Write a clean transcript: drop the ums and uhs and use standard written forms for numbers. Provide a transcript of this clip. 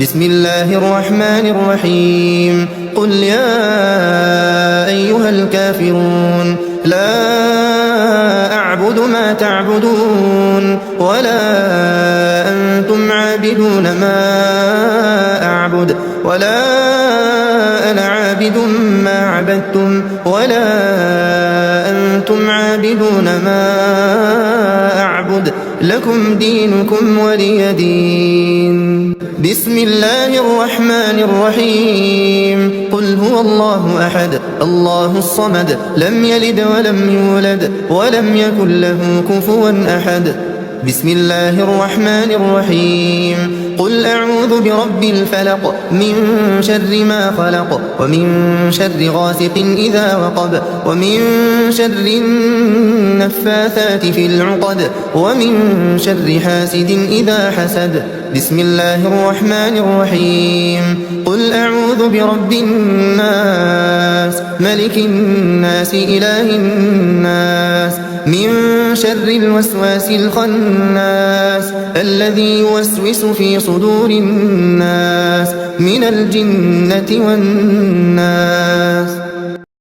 بسم الله الرحمن الرحيم قل يا أيها الكافرون لا أعبد ما تعبدون ولا أنتم عابدون ما أعبد ولا أنا عابد ما عبدتم ولا أنتم عابدون ما أعبد لكم دينكم ولي دين. بسم الله الرحمن الرحيم قل هو الله أحد الله الصمد لم يلد ولم يولد ولم يكن له كفوا أحد. بسم الله الرحمن الرحيم قل أعوذ برب الفلق من شر ما خلق ومن شر غاسق إذا وقب ومن شر النفاثات في العقد ومن شر حاسد إذا حسد. بسم الله الرحمن الرحيم قل أعوذ برب الناس ملك الناس إله الناس من شر الوسواس الخناس الذي يوسوس في صدور الناس من الجنة والناس.